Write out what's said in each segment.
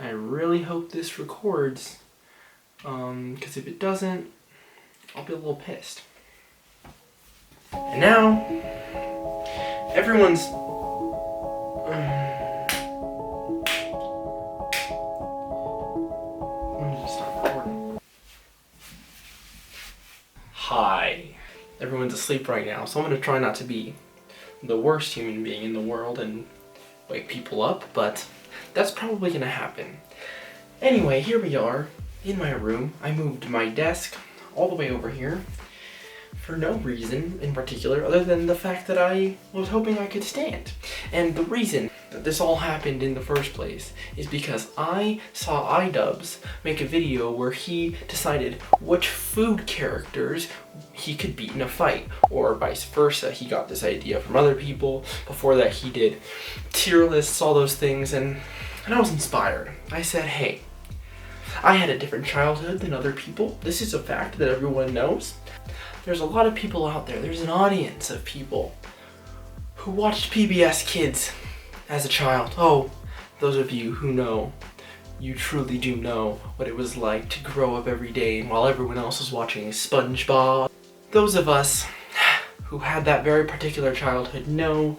I really hope this records, because if it doesn't, I'll be a little pissed. And now, everyone's... Let me just start recording. Hi. Everyone's asleep right now, so I'm going to try not to be the worst human being in the world and wake people up, but that's probably going to happen. Anyway, here we are in my room. I moved my desk all the way over here for no reason in particular other than the fact that I was hoping I could stand. And the reason that this all happened in the first place is because I saw iDubbbz make a video where he decided which food characters he could beat in a fight, or vice versa. He got this idea from other people. Before that he did tier lists, all those things, and I was inspired. I said, hey, I had a different childhood than other people. This is a fact that everyone knows. There's a lot of people out there. There's an audience of people who watched PBS Kids as a child. Oh, those of you who know, you truly do know what it was like to grow up every day while everyone else was watching SpongeBob. Those of us who had that very particular childhood know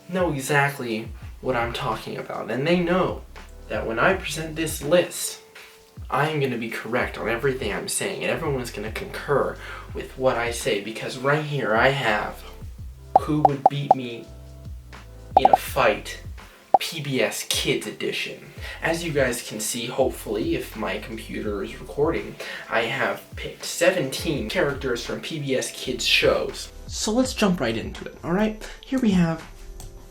exactly what I'm talking about. And they know that when I present this list, I am going to be correct on everything I'm saying, and everyone is going to concur with what I say, because right here I have who would beat me in a fight, PBS Kids edition. As you guys can see, hopefully, if my computer is recording, I have picked 17 characters from PBS Kids shows. So let's jump right into it, alright? Here we have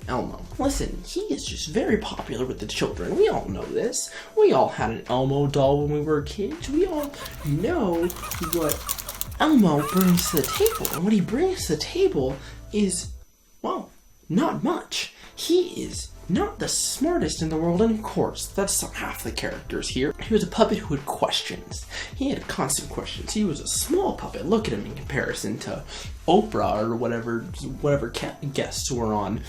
Elmo. Listen, he is just very popular with the children. We all know this. We all had an Elmo doll when we were kids. We all know what Elmo brings to the table. And what he brings to the table is, well, not much. He is not the smartest in the world, and of course, that's not half the characters here. He was a puppet who had questions. He had constant questions. He was a small puppet. Look at him in comparison to Oprah or whatever guests were on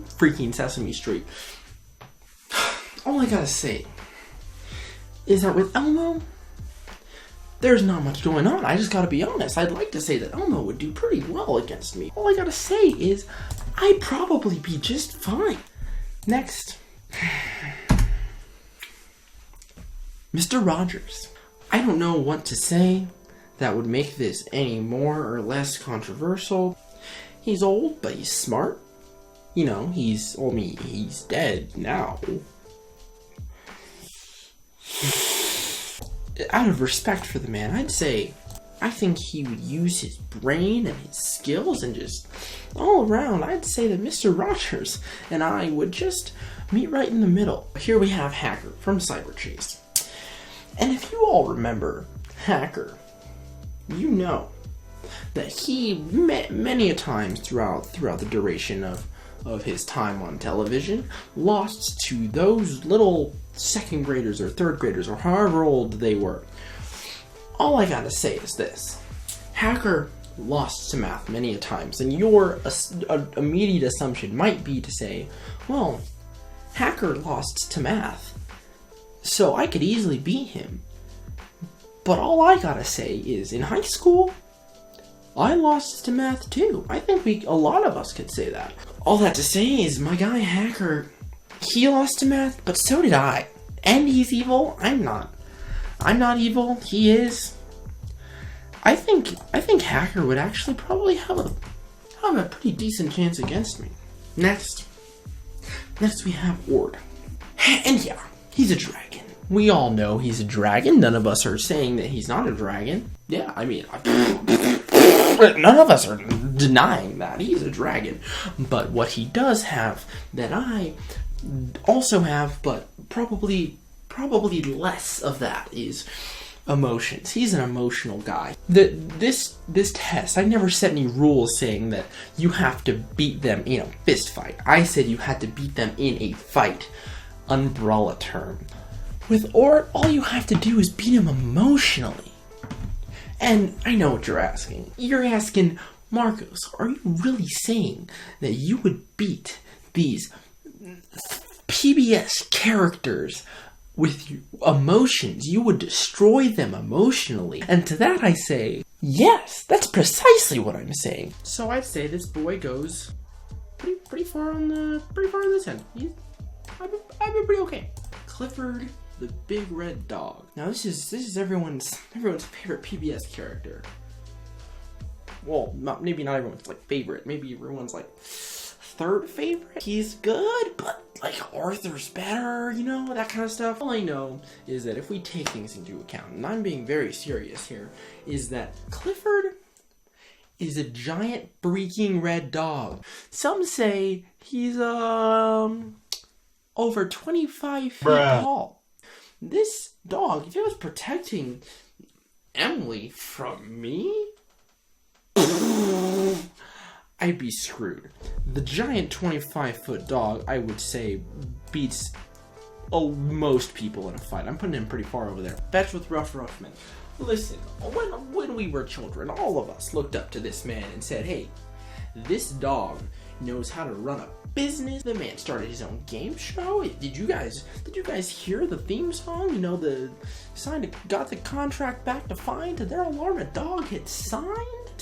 freaking Sesame Street. All I gotta say is that with Elmo, there's not much going on. I just gotta be honest. I'd like to say that Elmo would do pretty well against me. All I gotta say is I'd probably be just fine. Next, Mr. Rogers. I don't know what to say that would make this any more or less controversial. He's old, but he's smart. You know, he's dead now. Out of respect for the man, I'd say I think he would use his brain and his skills, and just all around, I'd say that Mr. Rogers and I would just meet right in the middle. Here we have Hacker from Cyberchase. And if you all remember Hacker, you know that he many a times throughout the duration of his time on television lost to those little second graders or third graders or however old they were. All I gotta say is this. Hacker lost to math many a times, and your immediate assumption might be to say, well, Hacker lost to math, so I could easily beat him. But all I gotta say is, in high school, I lost to math too. I think a lot of us could say that. All that to say is, my guy Hacker, he lost to math, but so did I. And he's evil. I'm not. I'm not evil. He is. I think Hacker would actually probably have a pretty decent chance against me. Next we have Ord. And yeah, he's a dragon. We all know he's a dragon. None of us are saying that he's not a dragon. Yeah, I mean, none of us are denying that he's a dragon. But what he does have that I also have, but probably less of that, is emotions. He's an emotional guy. This test, I never set any rules saying that you have to beat them in a fist fight. I said you had to beat them in a fight. Umbrella term. With Ord, all you have to do is beat him emotionally. And I know what you're asking. You're asking, Marcos, are you really saying that you would beat these PBS characters with emotions. You would destroy them emotionally. And to that I say, yes, that's precisely what I'm saying. So I'd say this boy goes pretty far on this end. I've been pretty okay. Clifford the Big Red Dog. Now this is everyone's favorite PBS character. Well, maybe not everyone's like favorite. Maybe everyone's like third favorite. He's good, but like Arthur's better, you know, that kind of stuff. All I know is that if we take things into account, and I'm being very serious here, is that Clifford is a giant freaking red dog. Some say he's over 25 feet tall. This dog, if it was protecting Emily from me, I'd be screwed. The giant 25-foot dog, I would say, beats most people in a fight. I'm putting him pretty far over there. Fetch with Ruffman. Listen, when we were children, all of us looked up to this man and said, hey, this dog knows how to run a business. The man started his own game show. Did you guys hear the theme song? You know, got the contract back to find their alarm. A dog had signed.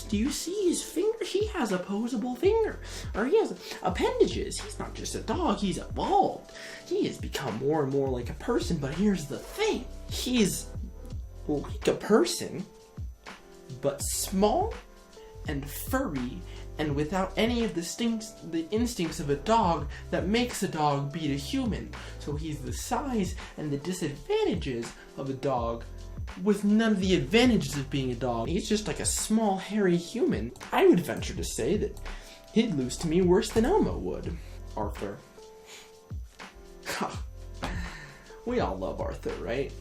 Do you see his finger? He has opposable finger, or he has appendages. He's not just a dog. He's evolved. He has become more and more like a person. But here's the thing: he's like a person, but small and furry, and without any of the instincts of a dog that makes a dog beat a human. So he's the size and the disadvantages of a dog with none of the advantages of being a dog. He's just like a small, hairy human. I would venture to say that he'd lose to me worse than Elmo would. Arthur. We all love Arthur, right?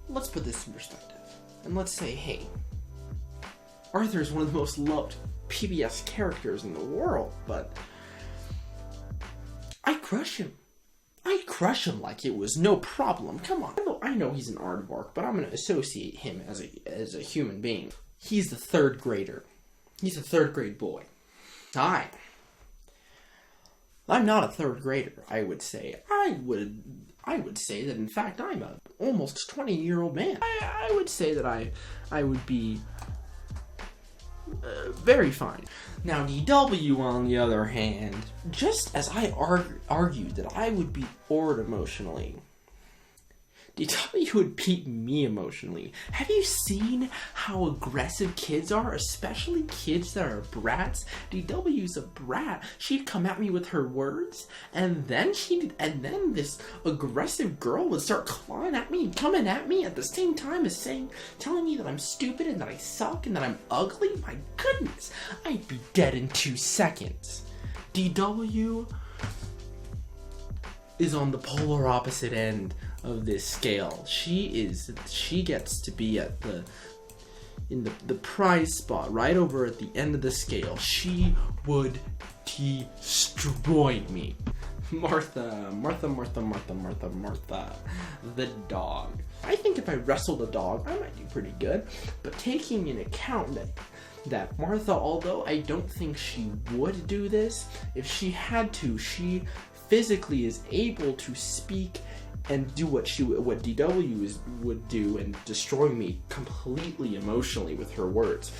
Let's put this in perspective. And let's say, hey, Arthur is one of the most loved PBS characters in the world, but I crush him. I crush him like it was no problem. Come on. I know he's an aardvark, but I'm going to associate him as a human being. He's the third grader. He's a third grade boy. I'm not a third grader, I would say. I would say that, in fact, I'm a almost 20-year-old man. I would say that I would be very fine. Now, DW, on the other hand, just as I argued that I would be bored emotionally, DW would beat me emotionally. Have you seen how aggressive kids are, especially kids that are brats? DW's a brat. She'd come at me with her words, and then this aggressive girl would start clawing at me and coming at me at the same time as telling me that I'm stupid and that I suck and that I'm ugly. My goodness, I'd be dead in 2 seconds. DW is on the polar opposite end of this scale. She gets to be in the prize spot right over at the end of the scale. She would destroy me. Martha, the dog. I think if I wrestled a dog, I might do pretty good. But taking into account that Martha, although I don't think she would do this, if she had to, she physically is able to speak and do what DW would do and destroy me completely emotionally with her words.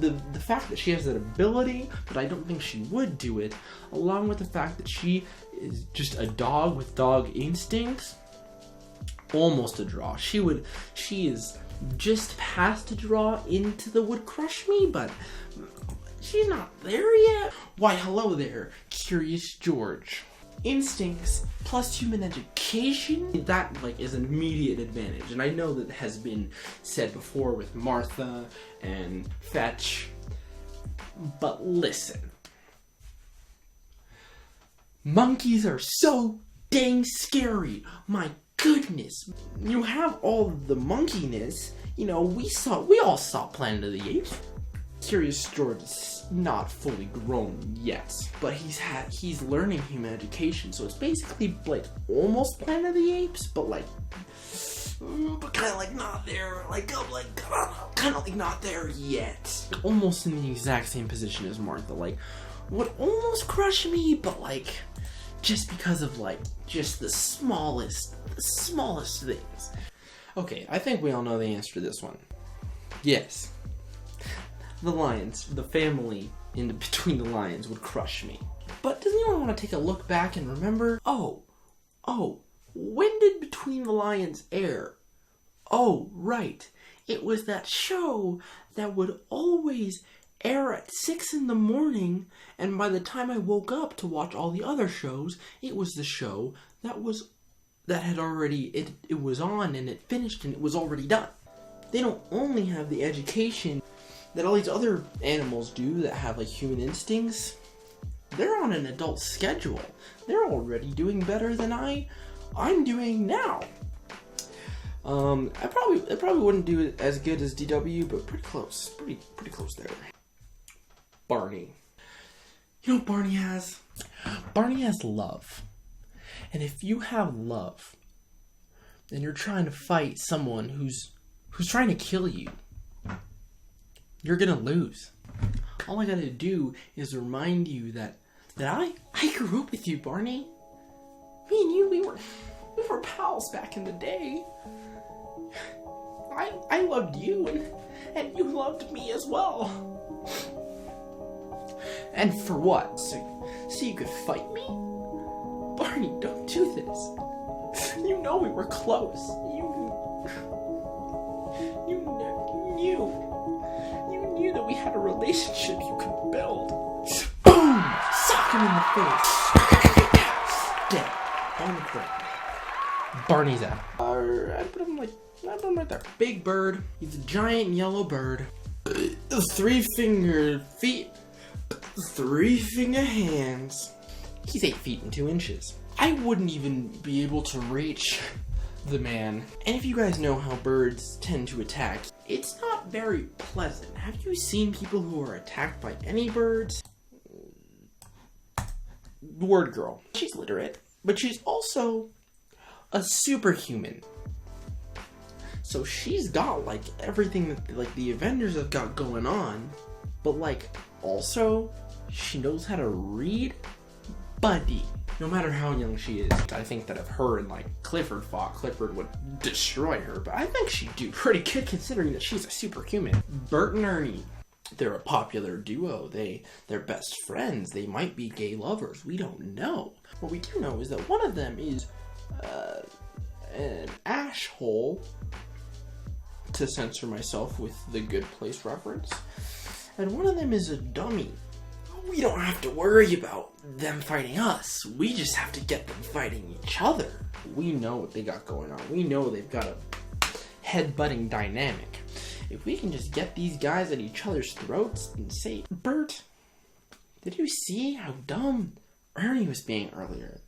The fact that she has that ability, but I don't think she would do it, along with the fact that she is just a dog with dog instincts, almost a draw. She is just past a draw into the would crush me, but she's not there yet. Why, hello there, Curious George. Instincts plus human education, that is an immediate advantage. And I know that has been said before with Martha and Fetch, but listen. Monkeys are so dang scary. My goodness. You have all the monkeyness. You know, we all saw Planet of the Apes. Curious George is not fully grown yet, but he's learning human education, so it's basically almost Planet of the Apes, but kind of not there, kind of not there yet. Almost in the exact same position as Martha, would almost crush me, but just because of like just the smallest things. Okay, I think we all know the answer to this one. Yes. The lions, the family in between the lions would crush me. But does anyone want to take a look back and remember? Oh, when did Between the Lions air? Oh, right. It was that show that would always air at 6 in the morning, and by the time I woke up to watch all the other shows, it was the show that had already, it was on and it finished and it was already done. They don't only have the education that all these other animals do that have like human instincts. They're on an adult schedule. They're already doing better than I'm doing now. I probably wouldn't do it as good as DW, but pretty close. Pretty close there. Barney. You know what Barney has? Barney has love. And if you have love, and you're trying to fight someone who's trying to kill you, you're gonna lose. All I gotta do is remind you that I grew up with you, Barney. Me and you, we were pals back in the day. I loved you, and you loved me as well. And for what? So you could fight me? Barney, don't do this. You know we were close. You knew that we had a relationship you could build. Boom! Sock him in the face. Dead. On the ground. Barney's out. I put him right there. Big bird. He's a giant yellow bird. 3 finger feet. 3 finger hands. He's 8 feet and 2 inches. I wouldn't even be able to reach the man. And if you guys know how birds tend to attack, it's not very pleasant. Have you seen people who are attacked by any birds? Word girl. She's literate, but she's also a superhuman. So she's got like everything that like the Avengers have got going on, but like also she knows how to read buddy. No matter how young she is. I think that if her and like Clifford fought, Clifford would destroy her, but I think she'd do pretty good considering that she's a superhuman. Bert and Ernie, they're a popular duo. They're best friends. They might be gay lovers. We don't know. What we do know is that one of them is an ash hole, to censor myself with the Good Place reference, and one of them is a dummy. We don't have to worry about them fighting us. We just have to get them fighting each other. We know what they got going on. We know they've got a head-butting dynamic. If we can just get these guys at each other's throats and say, Bert, did you see how dumb Ernie was being earlier?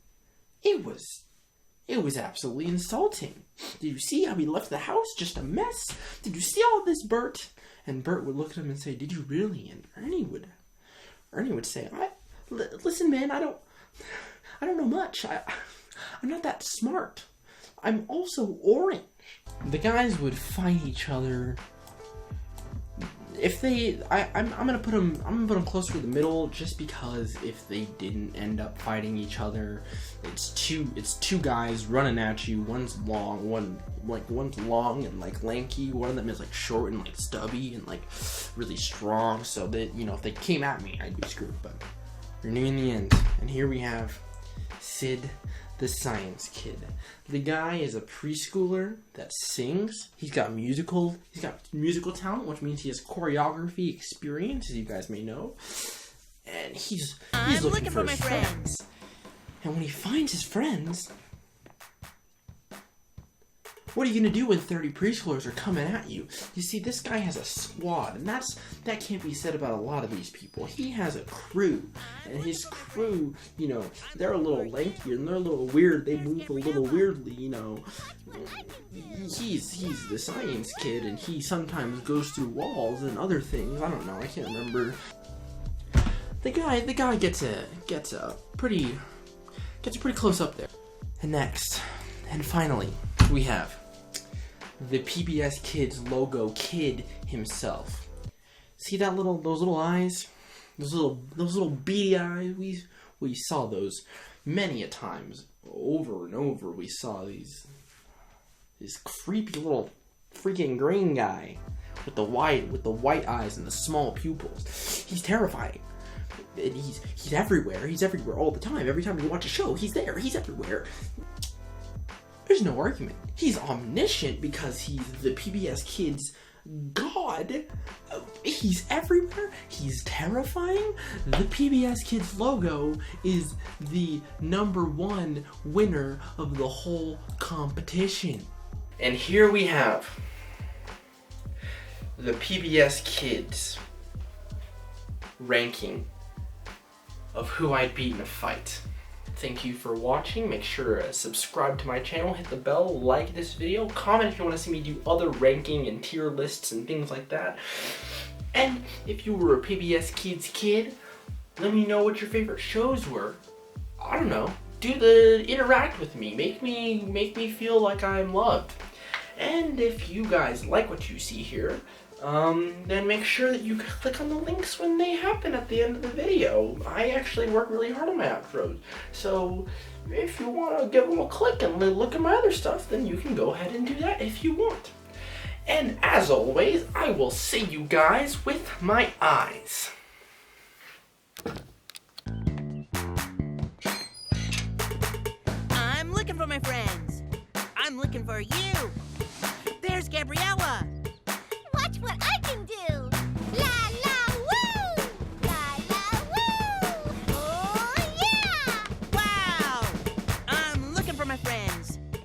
It was absolutely insulting. Did you see how he left the house just a mess? Did you see all this, Bert? And Bert would look at him and say, did you really? And Ernie would say, listen, man, I don't know much. I'm not that smart. I'm also orange. The guys would fight each other. If they, I'm gonna put them closer to the middle, just because if they didn't end up fighting each other, it's two guys running at you. One's long and like lanky. One of them is like short and like stubby and like really strong. So that, you know, if they came at me, I'd be screwed. But we're near the end, and here we have Sid the Science Kid. The guy is a preschooler that sings. He's got musical talent, which means he has choreography experience, as you guys may know. And he's looking for his friends. And when he finds his friends, what are you gonna do when 30 preschoolers are coming at you? You see, this guy has a squad, and that can't be said about a lot of these people. He has a crew, and his crew, you know, they're a little lankier and they're a little weird. They move a little weirdly, you know. He's the science kid, and he sometimes goes through walls and other things. I don't know. I can't remember. The guy gets pretty close up there. And next, and finally, we have the PBS Kids logo kid himself. See those little eyes? Those little beady eyes? We saw those many a times, over and over, we saw this creepy little freaking green guy with the white eyes and the small pupils. He's terrifying. And he's everywhere. He's everywhere all the time. Every time you watch a show, he's there. He's everywhere. There's no argument. He's omniscient because he's the PBS Kids God. He's everywhere. He's terrifying. The PBS Kids logo is the #1 winner of the whole competition. And here we have the PBS Kids ranking of who I'd beat in a fight. Thank you for watching. Make sure to subscribe to my channel, hit the bell, like this video, comment if you want to see me do other ranking and tier lists and things like that. And if you were a PBS Kids kid, let me know what your favorite shows were. I don't know. Interact with me. Make me feel like I'm loved. And if you guys like what you see here, then make sure that you click on the links when they happen at the end of the video. I actually work really hard on my outros, so if you want to give them a click and look at my other stuff, then you can go ahead and do that if you want. And as always, I will see you guys with my eyes. I'm looking for my friends. I'm looking for you. There's Gabriella.